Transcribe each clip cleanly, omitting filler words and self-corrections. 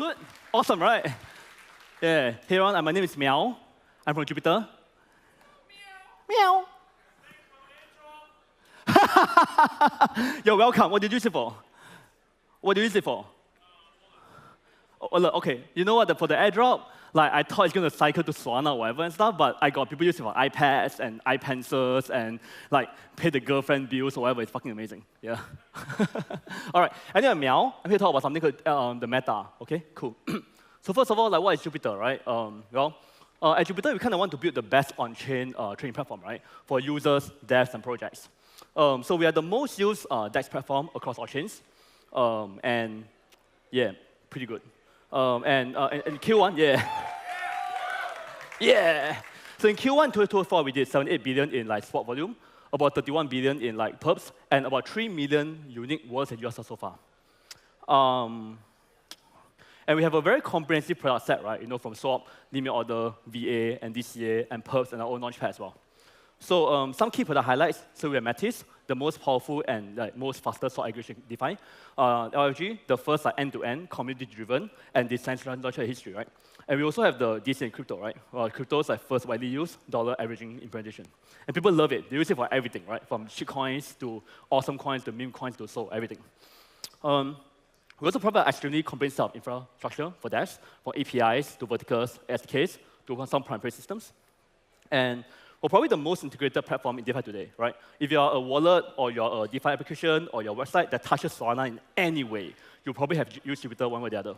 good? Awesome, right? Yeah. Hey, everyone. My name is Meow. I'm from Jupiter. Meow. You're welcome. What did you use it for? What did you use it for? Oh, look, okay. You know what? For the airdrop, like I thought it's going to cycle to Solana or whatever and stuff, but I got people using it for iPads and iPencils and like pay the girlfriend bills or whatever. It's fucking amazing. Yeah. All right. Anyway, Meow, I'm here to talk about something called the meta. Okay, cool. So first of all, like, what is Jupiter, right? At Jupiter, we kind of want to build the best on-chain trading platform, right, for users, devs, and projects. So we are the most used DEX platform across all chains, and yeah, pretty good. And Q1, yeah. So in Q1 2024, we did 78 billion in like spot volume, about 31 billion in like perps, and about 3 million unique wallets and users so far. And we have a very comprehensive product set, right? You know, from swap, limit order, VA, and DCA, and perps, and our own launchpad as well. So some key product highlights. So we have Metis, the most powerful and most fastest swap aggregation DeFi. LFG, the first end-to-end, community-driven, and decentralized launcher history, right? And we also have the DCA in crypto, right? Crypto is first widely used dollar averaging implementation. And people love it. They use it for everything, right? From shit coins to awesome coins to meme coins to so everything. We also provide extremely comprehensive set of infrastructure for devs, from APIs to verticals, SDKs, to some primary systems. And we're probably the most integrated platform in DeFi today, right? If you're a wallet or you're a DeFi application or your website that touches Solana in any way, you probably have used Jupiter one way or the other.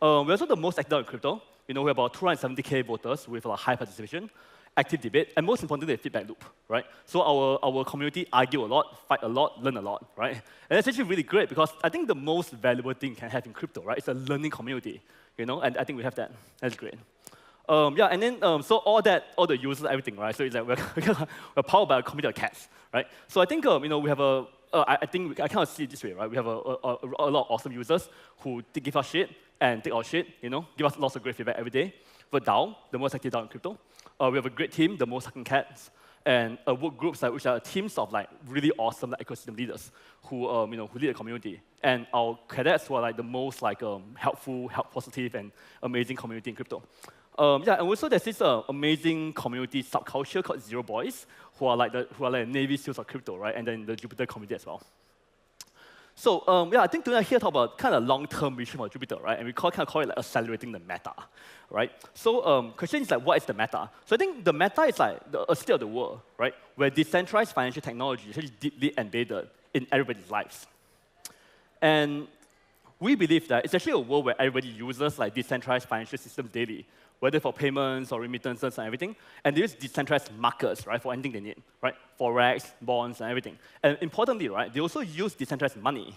We're also the most active in crypto. You know, we have about 270K voters with a high participation, active debate, and most importantly, a feedback loop, right? So our community argue a lot, fight a lot, learn a lot, right? And that's actually really great because I think the most valuable thing you can have in crypto, right, is a learning community, you know, and I think we have that. That's great. And then so all the users, everything, right? So it's like we're powered by a community of cats, right? So I think you know, we have I think I kind of see it this way, right? We have a lot of awesome users who give us shit and take our shit, you know, give us lots of great feedback every day. We're DAO, the most active DAO in crypto. We have a great team, the most hacking cats, and work groups which are teams of like really awesome ecosystem leaders who you know, who lead the community. And our cadets who are like the most like helpful, positive, and amazing community in crypto. And also there's this amazing community subculture called Zero Boys, who are like the Navy SEALs of crypto, right? And then the Jupiter community as well. So I think today I here talk about kind of long-term vision for Jupiter, right? And we kind of call it like accelerating the meta, right? So question is like, what is the meta? So I think the meta is like a state of the world, right? Where decentralized financial technology is actually deeply embedded in everybody's lives. And we believe that it's actually a world where everybody uses like decentralized financial systems daily, whether for payments or remittances and everything. And they use decentralized markets, right, for anything they need, right? Forex, bonds, and everything. And importantly, right, they also use decentralized money,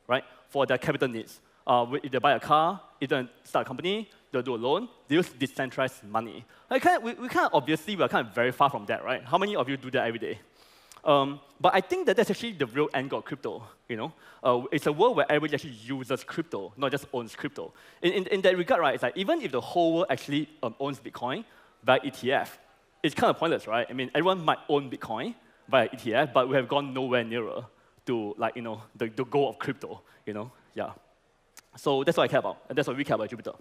right, for their capital needs. If they buy a car, if they start a company, they'll do a loan, they use decentralized money. We're kind of very far from that, right? How many of you do that every day? But I think that that's actually the real end goal of crypto, you know? It's a world where everybody actually uses crypto, not just owns crypto. In that regard, right, it's like even if the whole world actually owns Bitcoin via ETF, it's kind of pointless, right? I mean, everyone might own Bitcoin via ETF, but we have gone nowhere nearer to, like, you know, the goal of crypto, you know? Yeah. So that's what I care about, and that's what we care about Jupiter.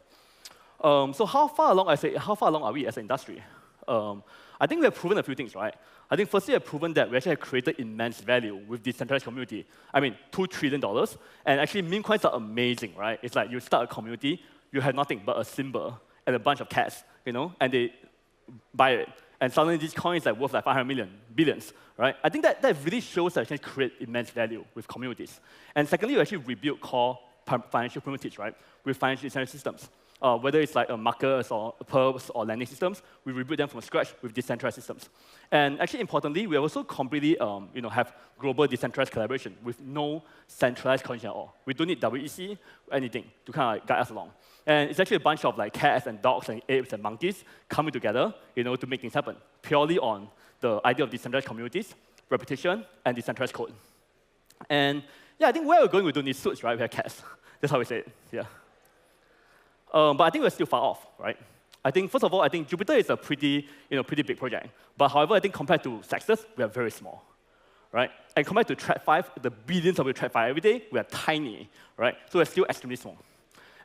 So how far along are we as an industry? I think we have proven a few things, right? I think firstly, we have proven that we actually have created immense value with decentralized community. I mean, $2 trillion, and actually meme coins are amazing, right? It's like you start a community, you have nothing but a symbol and a bunch of cats, you know, and they buy it. And suddenly these coins are worth like 500 million, billions, right? I think that really shows that we actually create immense value with communities. And secondly, we actually rebuild core financial primitives, right, with financial decentralized systems. Whether it's like markets or perps or lending systems, we rebuild them from scratch with decentralized systems. And actually, importantly, we also completely you know, have global decentralized collaboration with no centralized coordination at all. We don't need WEC or anything to kind of guide us along. And it's actually a bunch of like cats and dogs and apes and monkeys coming together, you know, to make things happen, purely on the idea of decentralized communities, reputation, and decentralized code. And yeah, I think where we're going, we don't need suits, right? We have cats. That's how we say it. Yeah. But I think we're still far off, right? I think, first of all, I think Jupiter is a pretty big project. But however, I think compared to Sextus, we are very small, right? And compared to TradFi, the billions of TradFi every day, we are tiny, right? So we're still extremely small.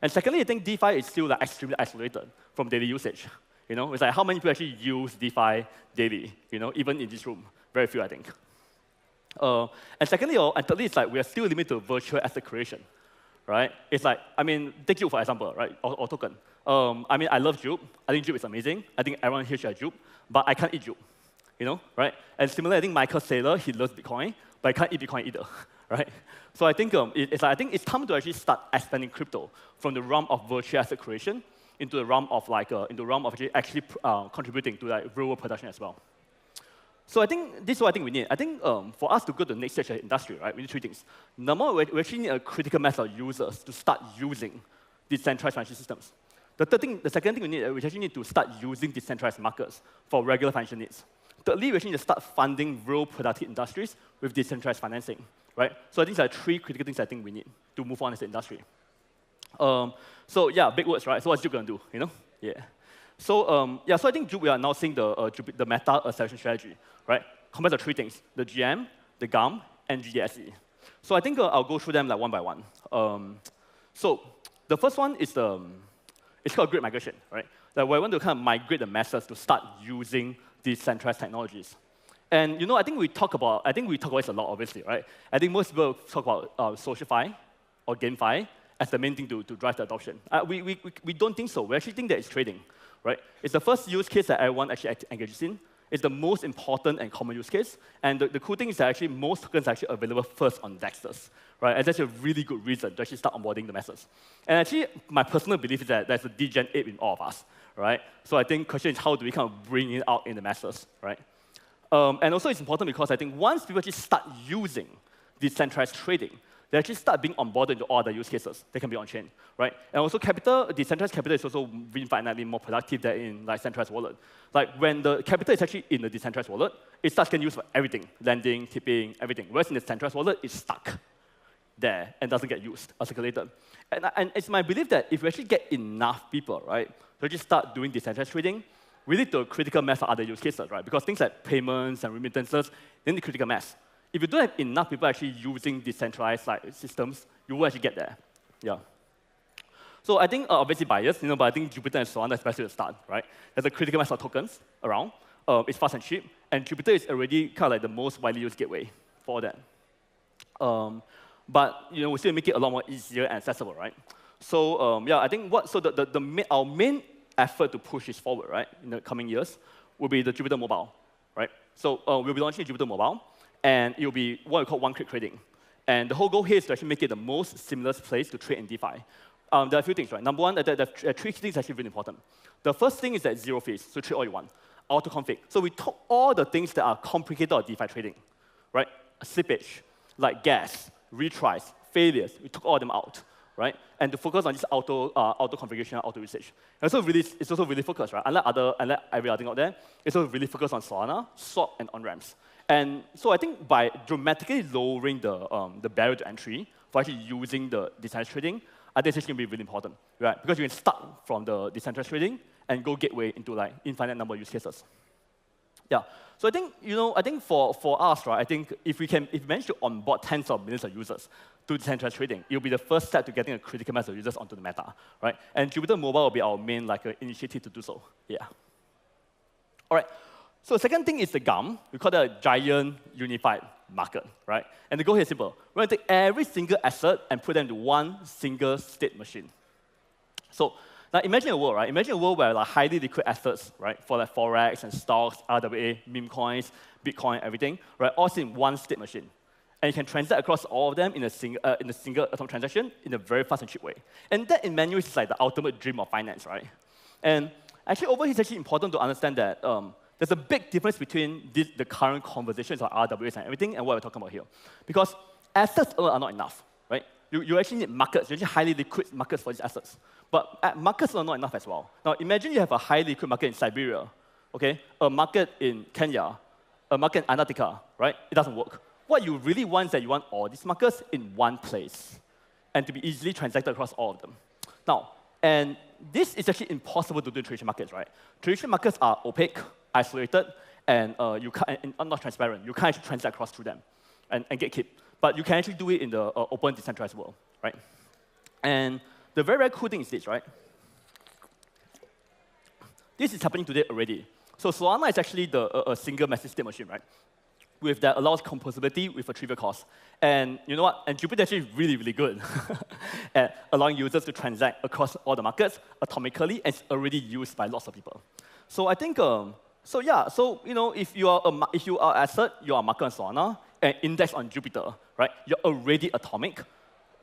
And secondly, I think DeFi is still like extremely isolated from daily usage. It's like how many people actually use DeFi daily? Even in this room, very few, I think. And secondly, and thirdly, it's like we are still limited to virtual asset creation, right? It's like, take Jupe for example, right? Or token. I love Jupe. I think Jupe is amazing. I think everyone here should have Jupe, but I can't eat Jupe, right? And similarly, I think Michael Saylor, he loves Bitcoin, but I can't eat Bitcoin either, right? So I think I think it's time to actually start expanding crypto from the realm of virtual asset creation into the realm of actually contributing to like real world production as well. So I think this is what I think we need. I think for us to go to the next stage of the industry, right, we need three things. Number one, we actually need a critical mass of users to start using decentralized financial systems. The second thing we need, we actually need to start using decentralized markets for regular financial needs. Thirdly, we actually need to start funding real productive industries with decentralized financing, right? So these are three critical things I think we need to move on as an industry. So yeah, big words, right? So what's Jupe gonna do? Yeah. So so I think Jupe, we are now seeing the meta acceleration strategy, right? Combines the three things: the GM, the GAM, and GDSE. So I think I'll go through them like one by one. So the first one is it's called grid migration, right? That we want to kind of migrate the masses to start using these centralized technologies. And I think we talk about this a lot, obviously, right? I think most people talk about SocialFi or GameFi as the main thing to drive the adoption. We don't think so. We actually think that it's trading, right? It's the first use case that everyone actually engages in. It's the most important and common use case. And the cool thing is that actually most tokens are actually available first on DEXs, right? And that's a really good reason to actually start onboarding the masses. And actually, my personal belief is that there's a degen ape in all of us, right? So I think the question is how do we kind of bring it out in the masses, right? And also it's important because I think once people actually start using decentralized trading, they actually start being onboarded into all the use cases. They can be on-chain, right? And also decentralized capital is also infinitely more productive than in like centralized wallet. Like when the capital is actually in the decentralized wallet, it starts getting used for everything, lending, tipping, everything. Whereas in the centralized wallet, it's stuck there and doesn't get used or circulated. And it's my belief that if we actually get enough people, right, to actually start doing decentralized trading, we need to critical mass of other use cases, right? Because things like payments and remittances, they need critical mass. If you don't have enough people actually using decentralized systems, you will actually get there. Yeah. So I think obviously biased, but I think Jupiter and Solana is best to start, right? There's a critical mass of tokens around. It's fast and cheap, and Jupiter is already kind of like the most widely used gateway for that. But we still make it a lot more easier and accessible, right? So I think our main effort to push this forward, right, in the coming years, will be the Jupiter Mobile, right? So we'll be launching Jupiter Mobile. And it will be what we call one-click trading. And the whole goal here is to actually make it the most seamless place to trade in DeFi. There are a few things, right? Number one, the three things actually really important. The first thing is that zero fees, so trade all you want. Auto-config. So we took all the things that are complicated of DeFi trading, right? Slippage, like gas, retries, failures. We took all of them out, right? And to focus on this auto configuration, auto usage. And so it's also really focused, right? Unlike every other thing out there, it's also really focused on Solana, swap, and on-ramps. And so I think by dramatically lowering the barrier to entry for actually using the decentralized trading, I think it's going to be really important, right? Because you can start from the decentralized trading and go gateway into like infinite number of use cases. Yeah. So I think I think for us, right? I think if we manage to onboard tens of millions of users to decentralized trading, it will be the first step to getting a critical mass of users onto the meta, right? And Jupiter Mobile will be our main initiative to do so. Yeah. All right. So the second thing is the GAM. We call it a giant unified market, right? And the goal here is simple. We're going to take every single asset and put them into one single state machine. So now imagine a world, right? Imagine a world where like highly liquid assets, right, for like forex and stocks, RWA, meme coins, Bitcoin, everything, right, all in one state machine. And you can transact across all of them in a single atomic transaction in a very fast and cheap way. And that in many ways is like the ultimate dream of finance, right? And actually over here it's actually important to understand that there's a big difference between the current conversations on RWAs and everything and what we're talking about here. Because assets alone are not enough, right? You actually need markets, you actually highly liquid markets for these assets. But markets are not enough as well. Now imagine you have a highly liquid market in Siberia, okay? A market in Kenya, a market in Antarctica, right? It doesn't work. What you really want is that you want all these markets in one place and to be easily transacted across all of them. Now, and this is actually impossible to do in traditional markets, right? Traditional markets are opaque, isolated, and not transparent. You can't actually transact across through them and get kept. But you can actually do it in the open, decentralized world, right? And the very, very cool thing is this, right? This is happening today already. So Solana is actually a single massive state machine, right? That allows composability with a trivial cost. And you know what? And Jupyter is actually really, really good at allowing users to transact across all the markets atomically, and it's already used by lots of people. So I think, if you are an asset, you are a market on Solana, and index on Jupyter, right? You're already atomic,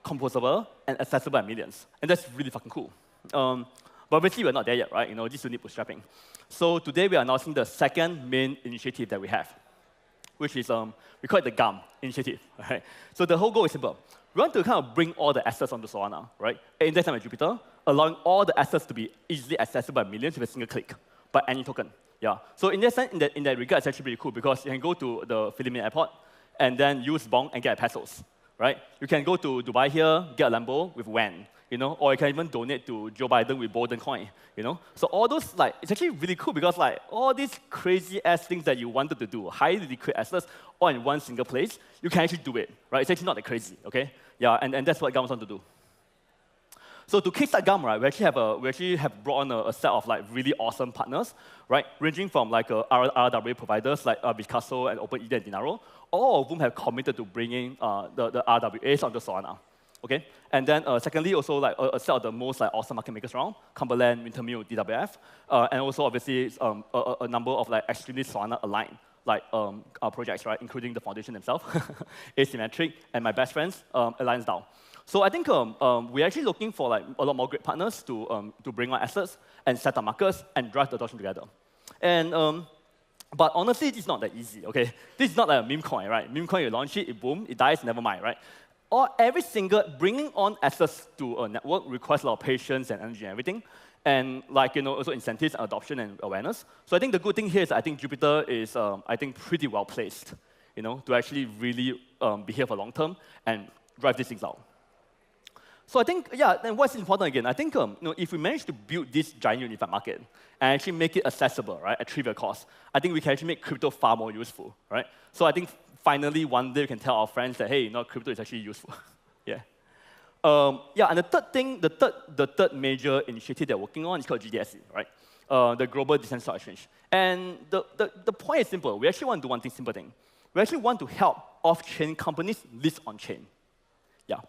composable, and accessible by millions. And that's really fucking cool. But obviously, we're not there yet, right? This will need bootstrapping. So today, we are announcing the second main initiative that we have, which is, we call it the GAM initiative, right? So the whole goal is simple. We want to kind of bring all the assets onto Solana, right? Index on Jupyter, allowing all the assets to be easily accessible by millions with a single click by any token. Yeah. So in that sense, in that regard, it's actually pretty cool because you can go to the Philippine airport and then use Bong and get pesos, right? You can go to Dubai here, get a Lambo with WAN, or you can even donate to Joe Biden with Bolden coin, So all those, it's actually really cool because, all these crazy-ass things that you wanted to do, highly liquid assets, all in one single place, you can actually do it, right? It's actually not that crazy, okay? Yeah, and that's what GAM wants to do. So to kickstart GAM, right, we actually have brought on a set of really awesome partners, right, ranging from RWA providers like Picasso and OpenED and Dinaro, all of whom have committed to bringing the RWAs onto Solana. Okay, and then secondly, also a set of the most awesome market makers around, Cumberland, Wintermute, DWF, and also obviously a number of extremely Solana aligned projects, right, including the foundation themselves, Asymmetric, and my best friends, Alliance DAO. So I think we're actually looking for a lot more great partners to bring on assets and set up markets and drive the adoption together. And but honestly, it's not that easy. Okay, this is not like a meme coin, right? Meme coin, you launch it, it boom, it dies, never mind, right? Or every single bringing on assets to a network requires a lot of patience and energy and everything, and also incentives and adoption and awareness. So I think the good thing here is I think Jupyter is pretty well placed, to actually really be here for long term and drive these things out. So I think, and what's important again, I think if we manage to build this giant unified market and actually make it accessible, right, at trivial cost, I think we can actually make crypto far more useful, right? So I think finally one day we can tell our friends that, hey, crypto is actually useful. Yeah. And the third thing, the third major initiative they're working on is called GDSC, right? The Global Decentralized Exchange. And the point is simple. We actually want to do one simple thing. We actually want to help off-chain companies list on-chain. Yeah.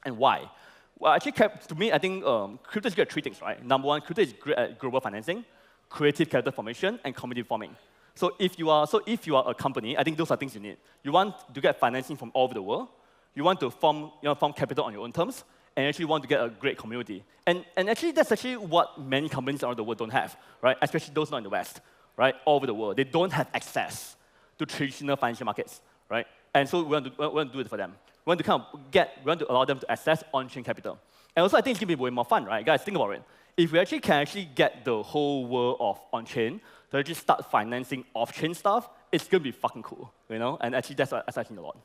And why? Well, actually, to me, I think crypto is good at three things, right? Number one, crypto is great at global financing, creative capital formation, and community forming. So if you are a company, I think those are things you need. You want to get financing from all over the world. You want to form capital on your own terms, and actually want to get a great community. And actually, that's actually what many companies around the world don't have, right? Especially those not in the West, right? All over the world, they don't have access to traditional financial markets, right? And so we want to do it for them. We want to allow them to access on-chain capital. And also, I think it's going to be way more fun, right? Guys, think about it. If we actually can get the whole world of on-chain to actually start financing off-chain stuff, it's going to be fucking cool, And actually, that's exciting a lot.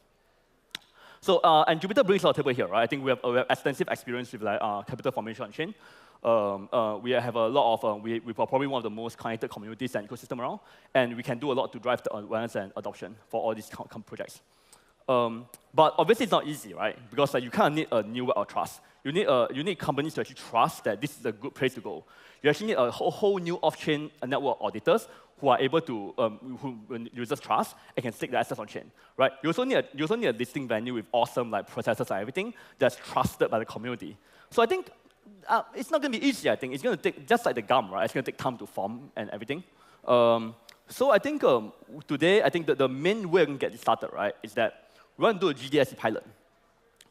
So, and Jupyter brings our table here, right? I think we have extensive experience with capital formation on-chain. We have a lot of, we are probably one of the most connected communities and ecosystem around, and we can do a lot to drive the awareness and adoption for all these projects. But obviously, it's not easy, right? Because you kind of need a new web of trust. You need companies to actually trust that this is a good place to go. You actually need a whole new off-chain network auditors who are able to, when users trust, and can stake the assets on-chain, right? You also need a listing venue with awesome processes and everything that's trusted by the community. So I think it's not going to be easy, I think. It's going to take, just like the GAM, right? It's going to take time to form and everything. So I think today, I think the main way we can get this started, right, is that we want to do a GDSC pilot,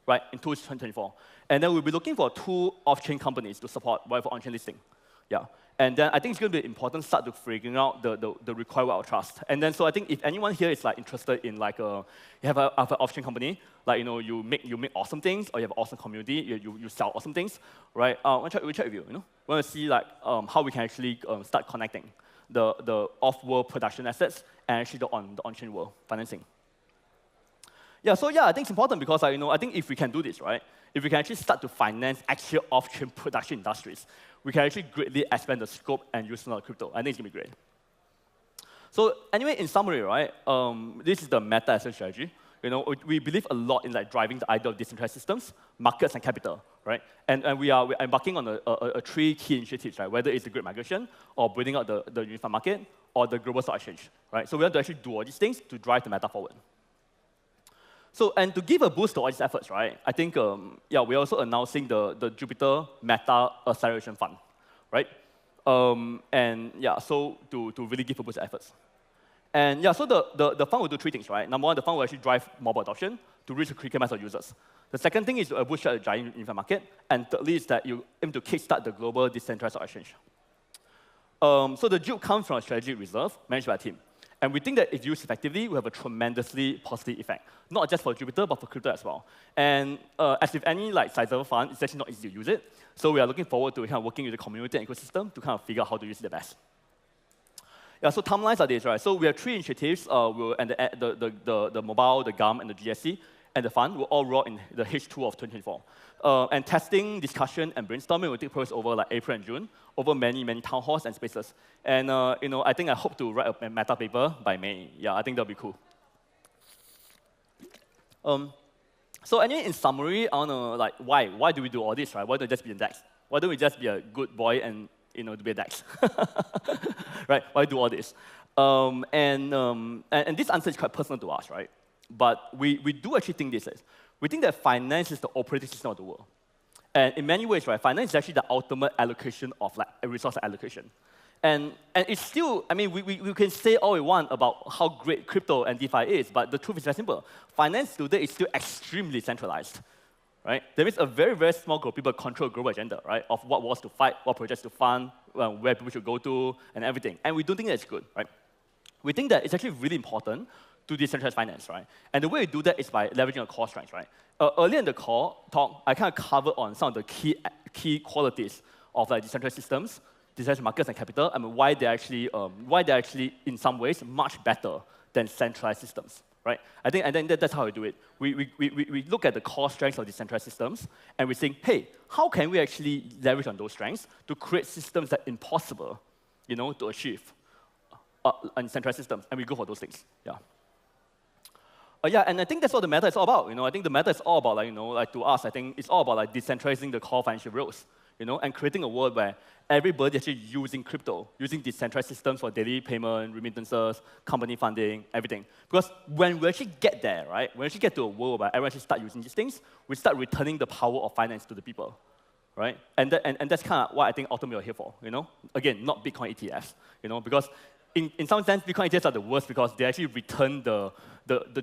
right, in 2024. And then we'll be looking for 2 off-chain companies to support whatever on-chain listing. Yeah. And then I think it's going to be important to start to figuring out the required web of trust. And then so I think if anyone here is interested in you have an off-chain company, you make awesome things, or you have an awesome community, you sell awesome things, right? We check with you. We want to see how we can actually start connecting the off-world production assets and actually the on-chain world financing. Yeah, so I think it's important because I think if we can do this, right, if we can actually start to finance actual off-chain production industries, we can actually greatly expand the scope and use of crypto. I think it's gonna be great. So anyway, in summary, right, this is the meta-asset strategy. We believe a lot in driving the idea of decentralized systems, markets, and capital, right? And we're embarking on three key initiatives, right? Whether it's the grid migration or building out the unified market or the global stock exchange, right? So we want to actually do all these things to drive the meta forward. So, and to give a boost to all these efforts, right, I think, yeah, we're also announcing the Jupiter Meta Acceleration Fund, right? And yeah, so to really give a boost to efforts. And yeah, so the fund will do three things, right? Number one, the fund will actually drive mobile adoption to reach a critical mass of users. The second thing is to bootstrap the giant unified market. And thirdly is that you aim to kickstart the global decentralized stock exchange. So the Jupe comes from a strategic reserve managed by a team. And we think that if used effectively, we have a tremendously positive effect, not just for Jupiter, but for crypto as well. And as with any sizable fund, it's actually not easy to use it. So we are looking forward to kind of working with the community and ecosystem to kind of figure out how to use it the best. Yeah, so timelines are this, right? So we have three initiatives, and the mobile, the GUM, and the GSC, and the fund will all roll in the H2 of 2024. And testing, discussion, and brainstorming will take place over April and June, over many, many town halls and spaces. And I hope to write a meta paper by May. Yeah, I think that'll be cool. So anyway, in summary, I want to why do we do all this, right? Why don't we just be a DEX? Why don't we just be a good boy and to be a DEX? Right? Why do all this? And this answer is quite personal to us, right? But we do actually think this is. We think that finance is the operating system of the world. And in many ways, right, finance is actually the ultimate allocation of a resource allocation. And it's still, I mean, we can say all we want about how great crypto and DeFi is, but the truth is very simple. Finance today is still extremely centralized, right? There is a very, very small group of people control the global agenda, right, of what wars to fight, what projects to fund, where people should go to, and everything. And we don't think that's good, right? We think that it's actually really important to decentralize finance, right? And the way we do that is by leveraging our core strengths, right? Earlier in the talk, I kind of covered on some of the key qualities of decentralized systems, decentralized markets and capital, and why they're actually in some ways much better than centralized systems, right? I think that's how we do it. We look at the core strengths of decentralized systems, and we think, hey, how can we actually leverage on those strengths to create systems that are impossible, to achieve in centralized systems? And we go for those things, yeah. Yeah, and I think that's what the meta is all about. I think the meta is all about, to us, I think it's all about decentralizing the core financial rails, and creating a world where everybody is actually using crypto, using decentralized systems for daily payment, remittances, company funding, everything. Because when we actually get there, right, when we actually get to a world where everyone actually start using these things, we start returning the power of finance to the people, right? And that's kind of what I think ultimately we're here for, Again, not Bitcoin ETFs, because in some sense, Bitcoin ETFs are the worst because they actually return the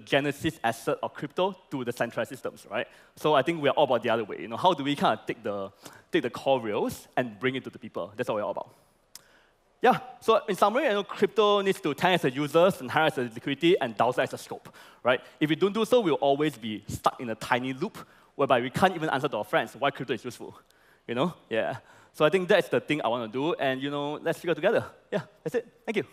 genesis asset of crypto to the centralized systems, right? So I think we're all about the other way. How do we kind of take the core rails and bring it to the people? That's what we're all about. Yeah, so in summary, crypto needs to 10x the users and 100x the liquidity and 1,000x the scope, right? If we don't do so, we'll always be stuck in a tiny loop whereby we can't even answer to our friends why crypto is useful, Yeah. So I think that's the thing I want to do, and let's figure it together. Yeah, that's it. Thank you.